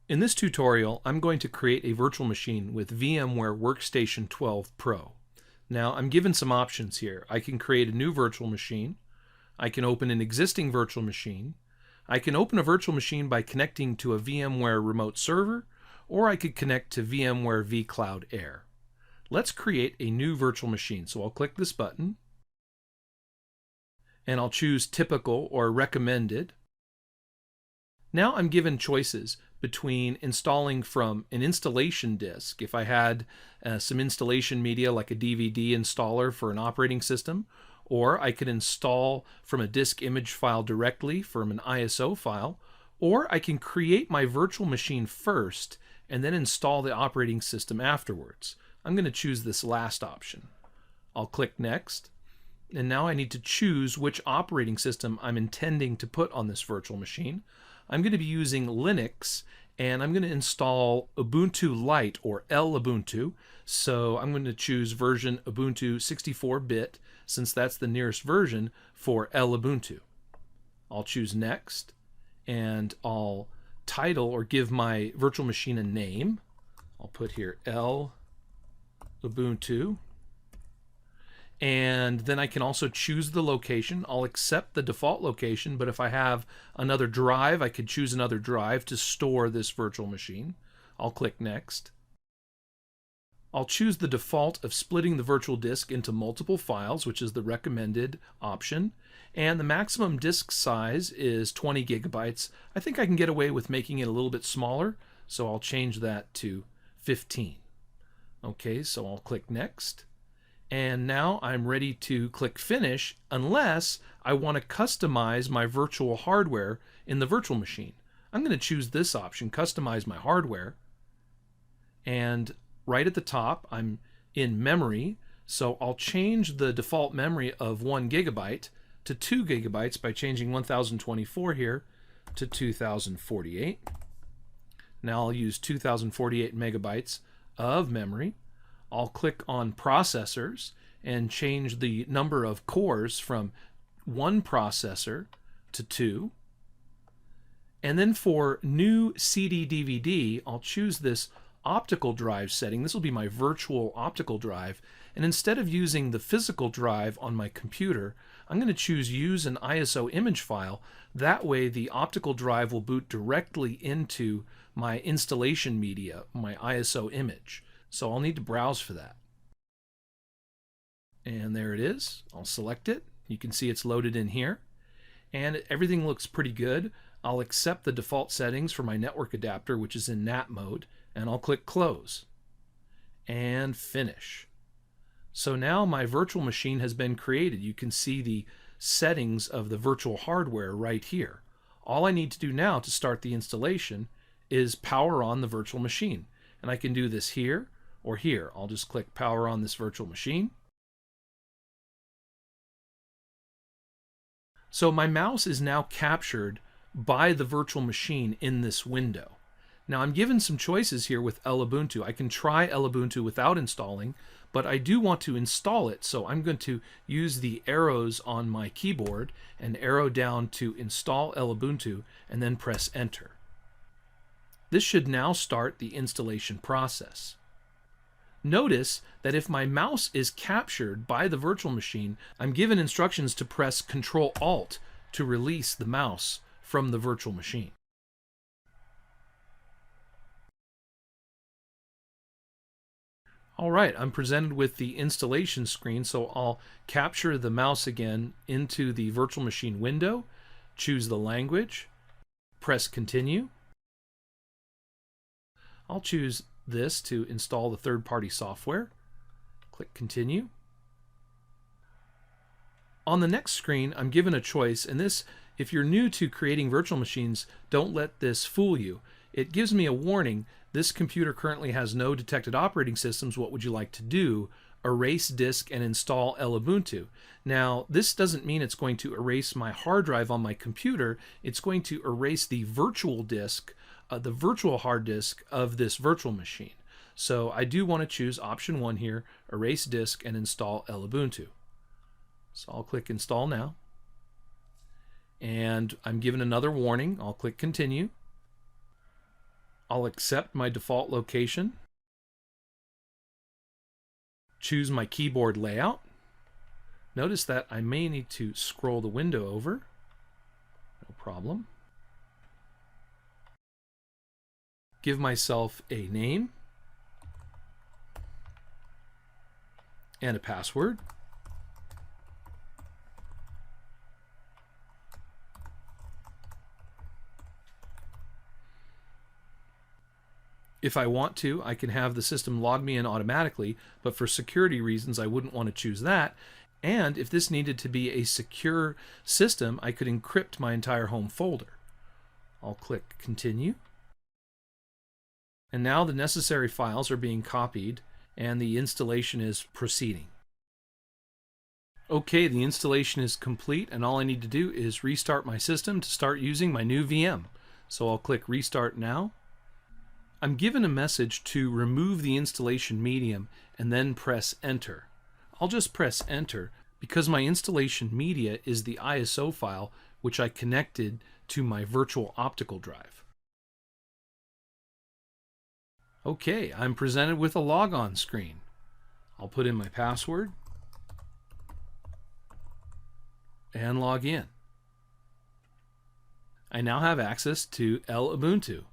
In this tutorial, I'm going to create a virtual machine with VMware Workstation 12 Pro. Now, I'm given some options here. I can create a new virtual machine. I can open an existing virtual machine. I can open a virtual machine by connecting to a VMware remote server, or I could connect to VMware vCloud Air. Let's create a new virtual machine. So I'll click this button, and I'll choose typical or recommended. Now I'm given choices between installing from an installation disk, if I had some installation media like a DVD installer for an operating system, or I could install from a disk image file directly from an ISO file, or I can create my virtual machine first and then install the operating system afterwards. I'm going to choose this last option. I'll click Next, and now I need to choose which operating system I'm intending to put on this virtual machine. I'm going to be using Linux, and I'm going to install Ubuntu Lite or Ubuntu. So I'm going to choose version Ubuntu 64-bit, since that's the nearest version for Ubuntu. I'll choose Next, and I'll title or give my virtual machine a name. I'll put here Ubuntu. And then I can also choose the location. I'll accept the default location, but if I have another drive, I could choose another drive to store this virtual machine. I'll click Next. I'll choose the default of splitting the virtual disk into multiple files, which is the recommended option. And the maximum disk size is 20 gigabytes. I think I can get away with making it a little bit smaller, so I'll change that to 15. Okay, so I'll click Next. And now I'm ready to click Finish unless I want to customize my virtual hardware in the virtual machine. I'm going to choose this option, Customize My Hardware. And right at the top, I'm in memory, so I'll change the default memory of 1 gigabyte to 2 gigabytes by changing 1024 here to 2048. Now I'll use 2048 megabytes of memory. I'll click on processors and change the number of cores from 1 processor to 2. And then for new CD/DVD, I'll choose this optical drive setting. This will be my virtual optical drive. And instead of using the physical drive on my computer, I'm going to choose Use an ISO image file. That way the optical drive will boot directly into my installation media, my ISO image. So I'll need to browse for that. And there it is. I'll select it. You can see it's loaded in here. And everything looks pretty good. I'll accept the default settings for my network adapter, which is in NAT mode, and I'll click Close and Finish. So now my virtual machine has been created. You can see the settings of the virtual hardware right here. All I need to do now to start the installation is power on the virtual machine. And I can do this here or here. I'll just click Power on this virtual machine. So my mouse is now captured by the virtual machine in this window. Now I'm given some choices here with Ubuntu. I can try Ubuntu without installing, but I do want to install it, so I'm going to use the arrows on my keyboard and arrow down to install Ubuntu and then press Enter. This should now start the installation process. Notice that if my mouse is captured by the virtual machine, I'm given instructions to press Ctrl-Alt to release the mouse from the virtual machine. All right, I'm presented with the installation screen, so I'll capture the mouse again into the virtual machine window, choose the language, press Continue. I'll choose this to install the third-party software. Click Continue. On the next screen, I'm given a choice, and this, if you're new to creating virtual machines, don't let this fool you. It gives me a warning. This computer currently has no detected operating systems. What would you like to do? Erase disk and install Ubuntu. Now, this doesn't mean it's going to erase my hard drive on my computer. It's going to erase the virtual disk, the virtual hard disk of this virtual machine. So I do want to choose option 1 here, erase disk and install Ubuntu. So I'll click Install now. And I'm given another warning. I'll click Continue. I'll accept my default location, choose my keyboard layout. Notice that I may need to scroll the window over. No problem. Give myself a name and a password. If I want to, I can have the system log me in automatically, but for security reasons, I wouldn't want to choose that. And if this needed to be a secure system, I could encrypt my entire home folder. I'll click Continue. And now the necessary files are being copied and the installation is proceeding. Okay, the installation is complete, and all I need to do is restart my system to start using my new VM. So I'll click Restart Now. I'm given a message to remove the installation medium and then press Enter. I'll just press Enter because my installation media is the ISO file which I connected to my virtual optical drive. Okay, I'm presented with a logon screen. I'll put in my password and log in. I now have access to Ubuntu.